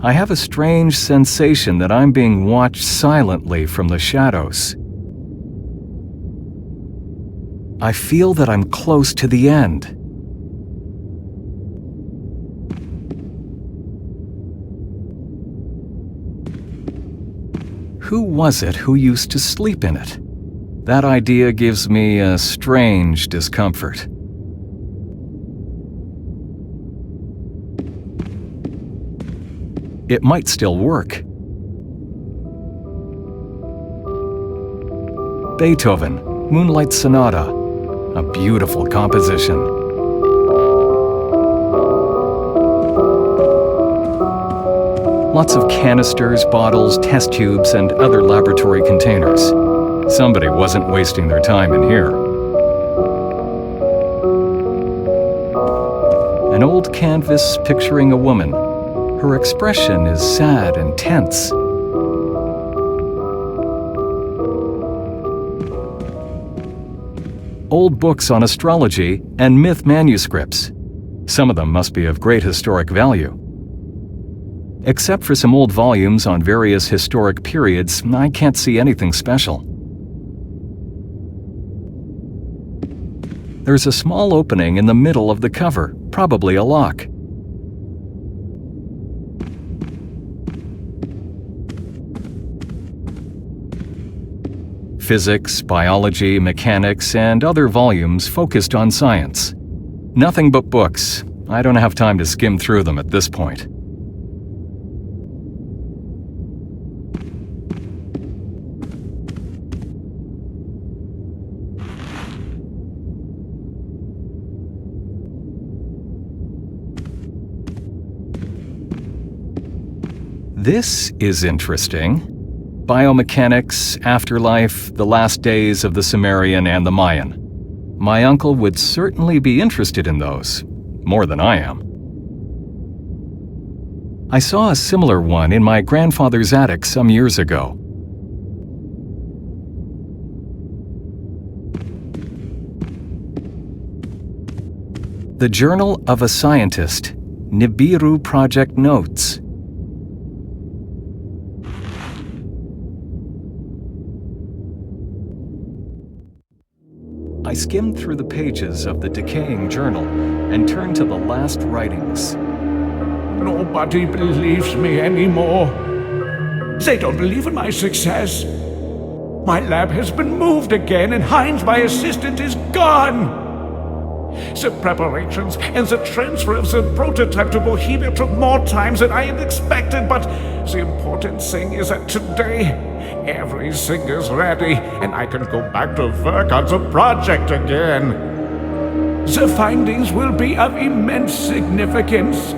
I have a strange sensation that I'm being watched silently from the shadows. I feel that I'm close to the end. Who was it who used to sleep in it? That idea gives me a strange discomfort. It might still work. Beethoven, Moonlight Sonata, a beautiful composition. Lots of canisters, bottles, test tubes, and other laboratory containers. Somebody wasn't wasting their time in here. An old canvas picturing a woman. Her expression is sad and tense. Old books on astrology and myth manuscripts. Some of them must be of great historic value. Except for some old volumes on various historic periods, I can't see anything special. There's a small opening in the middle of the cover, probably a lock. Physics, biology, mechanics, and other volumes focused on science. Nothing but books. I don't have time to skim through them at this point. This is interesting. Biomechanics, afterlife, the last days of the Sumerian and the Mayan. My uncle would certainly be interested in those, more than I am. I saw a similar one in my grandfather's attic some years ago. The Journal of a Scientist, NiBiRu Project Notes. I skimmed through the pages of the decaying journal and turned to the last writings. Nobody believes me anymore. They don't believe in my success. My lab has been moved again and Heinz, my assistant, is gone. The preparations and the transfer of the prototype to Bohemia took more time than I had expected, but the important thing is that today, everything is ready, and I can go back to work on the project again. The findings will be of immense significance.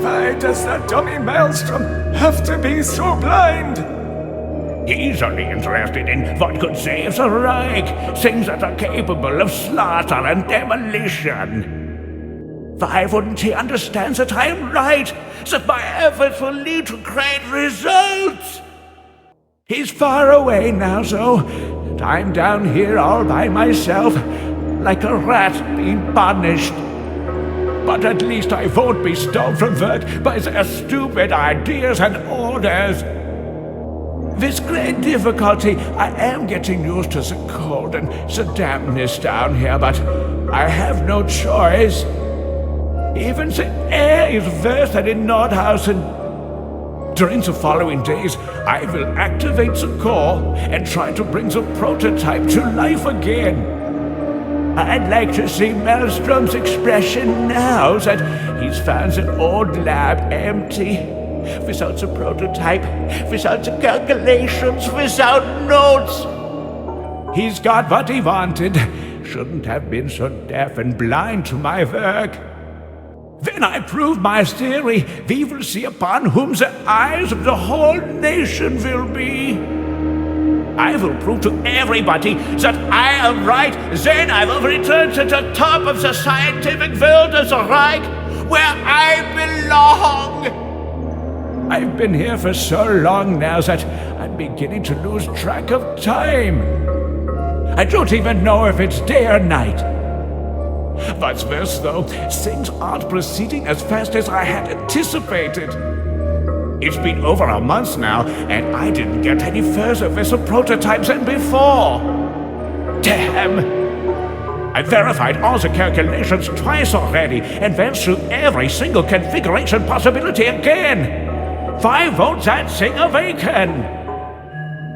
Why does that dummy Maelstrom have to be so blind? He's only interested in what could save the Reich, things that are capable of slaughter and demolition. Why wouldn't he understand that I am right, that my efforts will lead to great results? He's far away now, though, and I'm down here all by myself, like a rat being punished. But at least I won't be stopped from work by their stupid ideas and orders. With great difficulty, I am getting used to the cold and the dampness down here, but I have no choice. Even the air is worse than in Nordhausen. During the following days, I will activate the core and try to bring the prototype to life again. I'd like to see Maelstrom's expression now that he's found the old lab empty. Without the prototype, without the calculations, without notes. He's got what he wanted. Shouldn't have been so deaf and blind to my work. When I prove my theory, we will see upon whom the eyes of the whole nation will be. I will prove to everybody that I am right. Then I will return to the top of the scientific world of the Reich, where I belong. I've been here for so long now that I'm beginning to lose track of time. I don't even know if it's day or night. What's worse, though, things aren't proceeding as fast as I had anticipated. It's been over a month now, and I didn't get any further with the prototypes than before. Damn! I verified all the calculations twice already, and went through every single configuration possibility again. Why won't that thing awaken?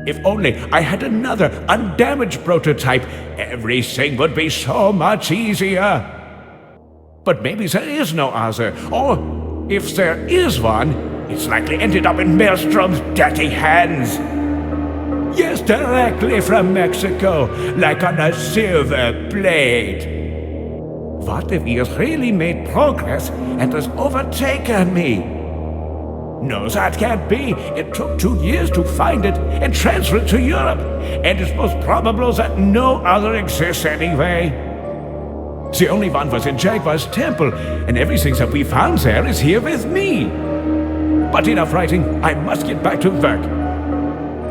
If only I had another undamaged prototype, everything would be so much easier. But maybe there is no other, or if there is one, it's likely ended up in Maelstrom's dirty hands. Yes, directly from Mexico, like on a silver plate. What if he has really made progress and has overtaken me? No, that can't be. It took 2 years to find it and transfer it to Europe, and it's most probable that no other exists anyway. The only one was in Jaguar's temple, and everything that we found there is here with me. But enough writing, I must get back to work.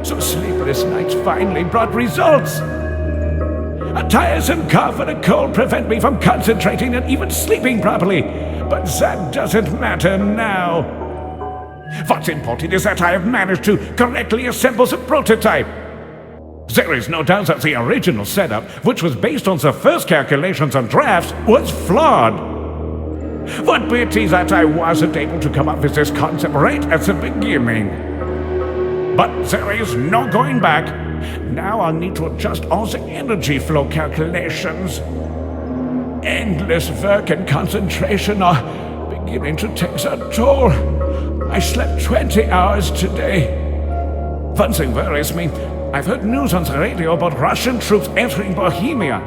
So sleepless nights finally brought results. A tiresome cough and a cold prevent me from concentrating and even sleeping properly, but that doesn't matter now. What's important is that I have managed to correctly assemble the prototype. There is no doubt that the original setup, which was based on the first calculations and drafts, was flawed. What pity that I wasn't able to come up with this concept right at the beginning. But there is no going back. Now I'll need to adjust all the energy flow calculations. Endless work and concentration are beginning to take their toll. I slept 20 hours today. One thing worries me. I've heard news on the radio about Russian troops entering Bohemia.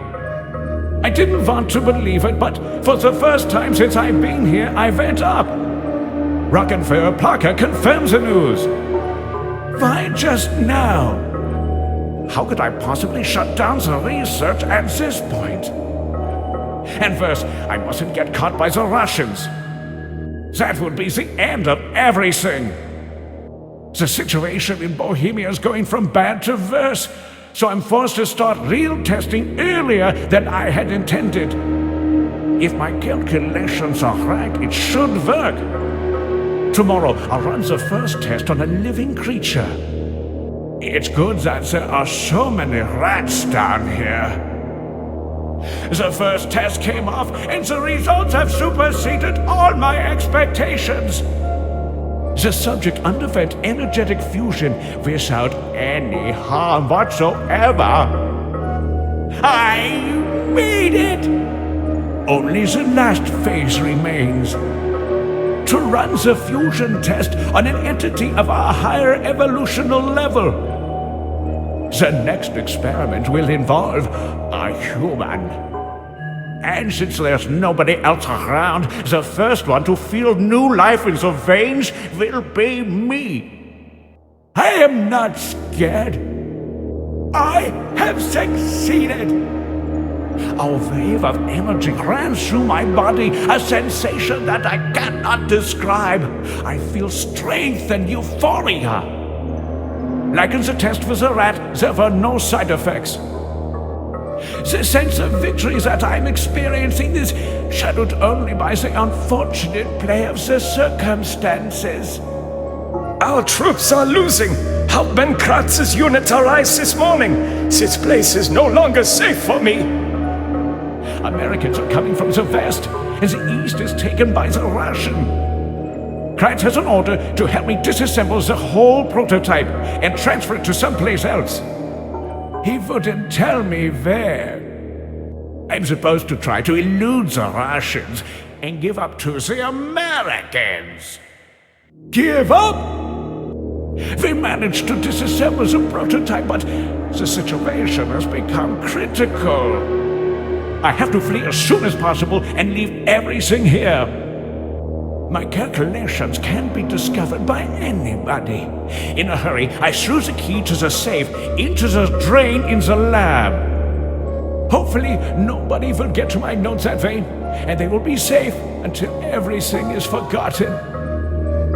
I didn't want to believe it, but for the first time since I've been here, I went up. Rockenfeller Parker confirms the news. Why just now? How could I possibly shut down the research at this point? And first, I mustn't get caught by the Russians. That would be the end of everything. The situation in Bohemia is going from bad to worse, so I'm forced to start real testing earlier than I had intended. If my calculations are right, it should work. Tomorrow, I'll run the first test on a living creature. It's good that there are so many rats down here. The first test came off, and the results have superseded all my expectations. The subject underwent energetic fusion without any harm whatsoever. I made it! Only the last phase remains. To run the fusion test on an entity of a higher evolutional level. The next experiment will involve a human. And since there's nobody else around, the first one to feel new life in the veins will be me. I am not scared. I have succeeded. A wave of energy ran through my body, a sensation that I cannot describe. I feel strength and euphoria. Like in the test with the rat, there were no side effects. The sense of victory that I'm experiencing is shadowed only by the unfortunate play of the circumstances. Our troops are losing. Help Ben Kratz's unit arrives this morning. This place is no longer safe for me. Americans are coming from the west, and the east is taken by the Russian. Kratz has an order to help me disassemble the whole prototype and transfer it to someplace else. He wouldn't tell me where. I'm supposed to try to elude the Russians and give up to the Americans. Give up? We managed to disassemble the prototype, but the situation has become critical. I have to flee as soon as possible and leave everything here. My calculations can be discovered by anybody. In a hurry, I threw the key to the safe into the drain in the lab. Hopefully, nobody will get to my notes that way, and they will be safe until everything is forgotten.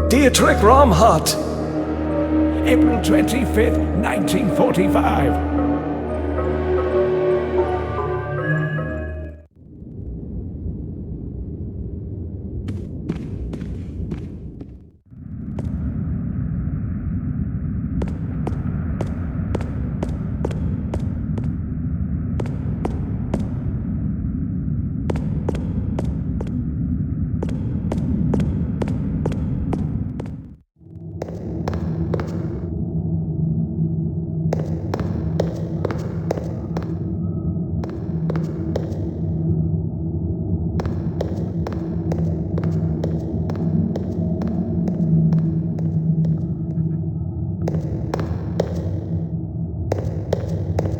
Dietrich Romhardt. April 25th, 1945.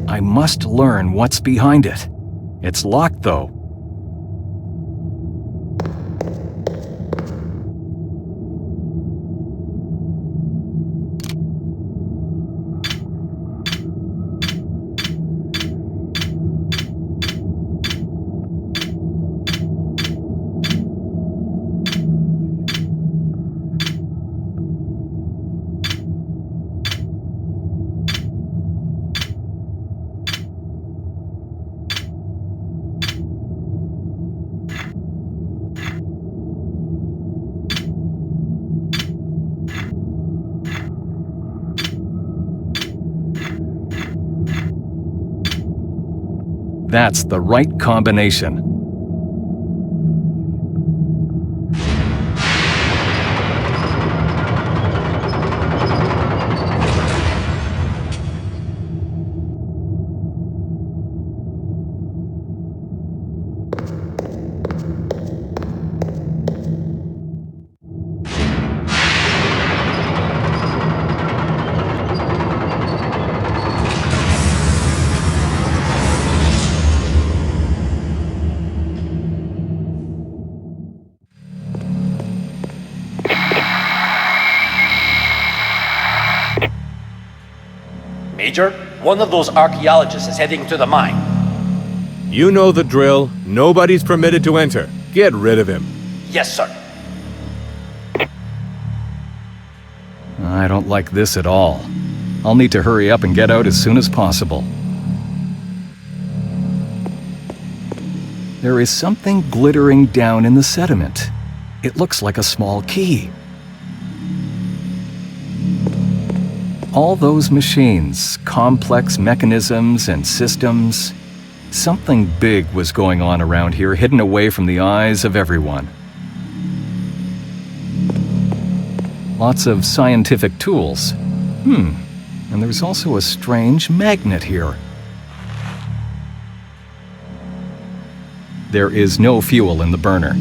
I must learn what's behind it. It's locked, though. That's the right combination. Major, one of those archaeologists is heading to the mine. You know the drill. Nobody's permitted to enter. Get rid of him. Yes, sir. I don't like this at all. I'll need to hurry up and get out as soon as possible. There is something glittering down in the sediment. It looks like a small key. All those machines, complex mechanisms and systems. Something big was going on around here, hidden away from the eyes of everyone. Lots of scientific tools. And there's also a strange magnet here. There is no fuel in the burner.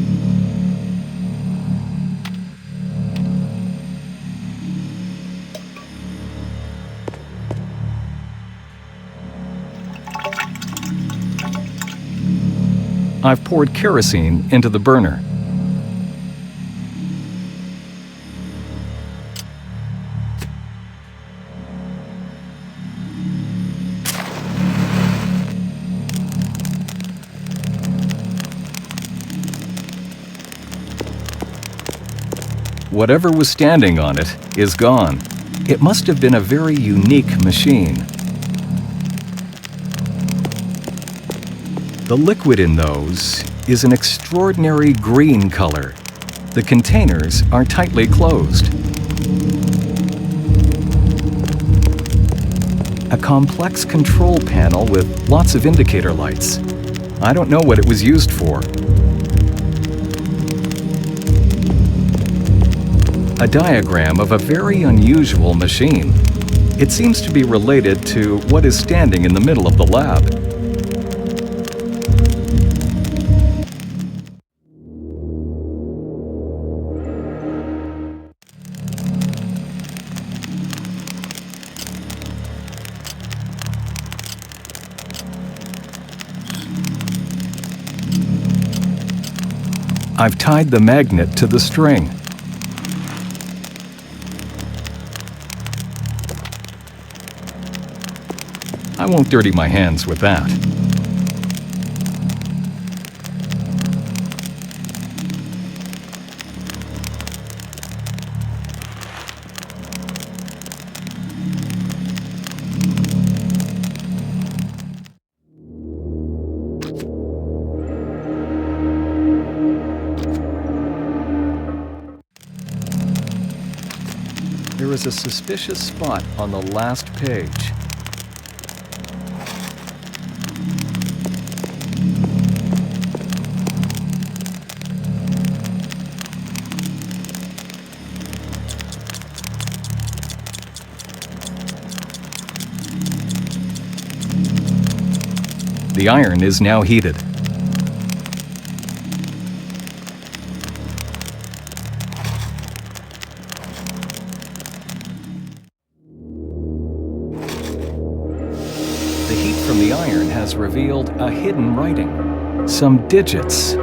I've poured kerosene into the burner. Whatever was standing on it is gone. It must have been a very unique machine. The liquid in those is an extraordinary green color. The containers are tightly closed. A complex control panel with lots of indicator lights. I don't know what it was used for. A diagram of a very unusual machine. It seems to be related to what is standing in the middle of the lab. I've tied the magnet to the string. I won't dirty my hands with that. There is a suspicious spot on the last page. The iron is now heated. The heat the iron has revealed a hidden writing. Some digits.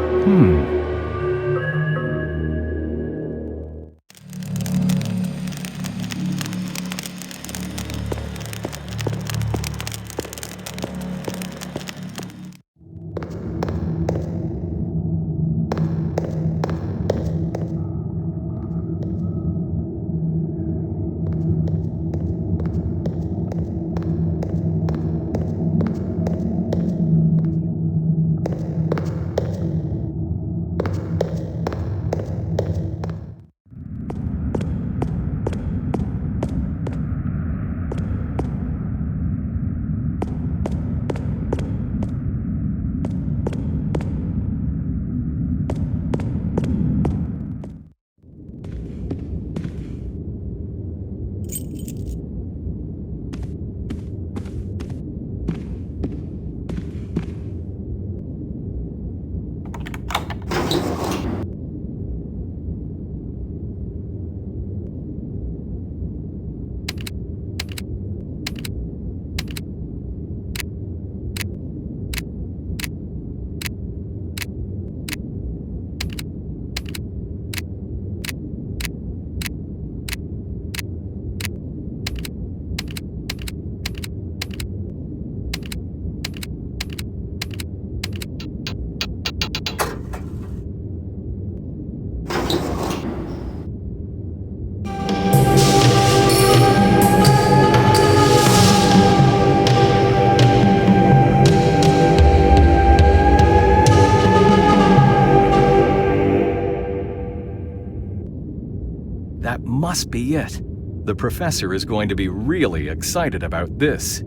That must be it. The professor is going to be really excited about this.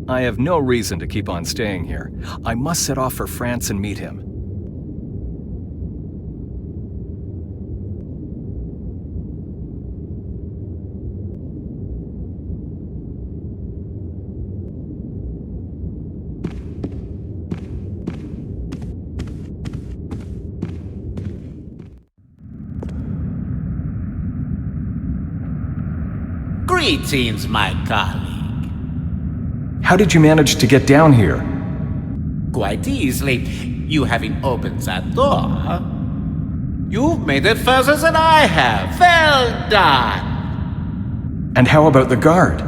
I have no reason to keep on staying here. I must set off for France and meet him. Greetings, my colleague. How did you manage to get down here? Quite easily. You having opened that door, you've made it further than I have. Well done. And how about the guard?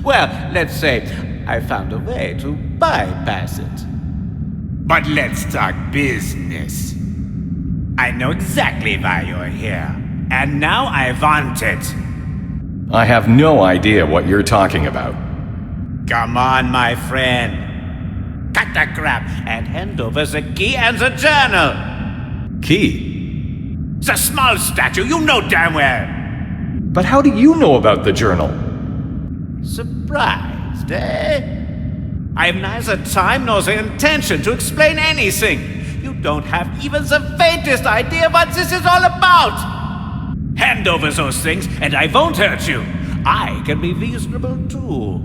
Well, let's say I found a way to bypass it. But let's talk business. I know exactly why you're here, and now I want it. I have no idea what you're talking about. Come on, my friend. Cut the crap and hand over the key and the journal. Key? The small statue, you know damn well. But how do you know about the journal? Surprised, eh? I have neither time nor the intention to explain anything. You don't have even the faintest idea what this is all about. Hand over those things and I won't hurt you. I can be reasonable too.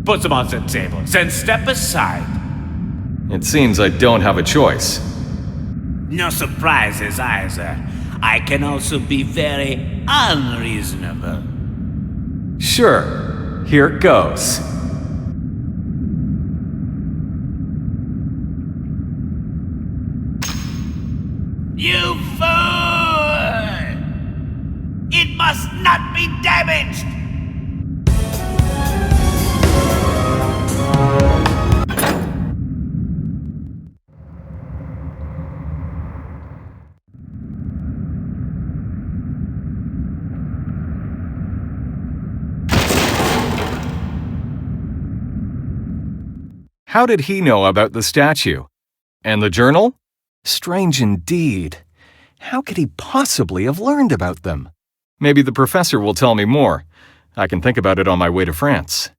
Put them on the table, then step aside. It seems I don't have a choice. No surprises either. I can also be very unreasonable. Sure, here goes. You fool! It must not be damaged! How did he know about the statue? And the journal? Strange indeed. How could he possibly have learned about them? Maybe the professor will tell me more. I can think about it on my way to France.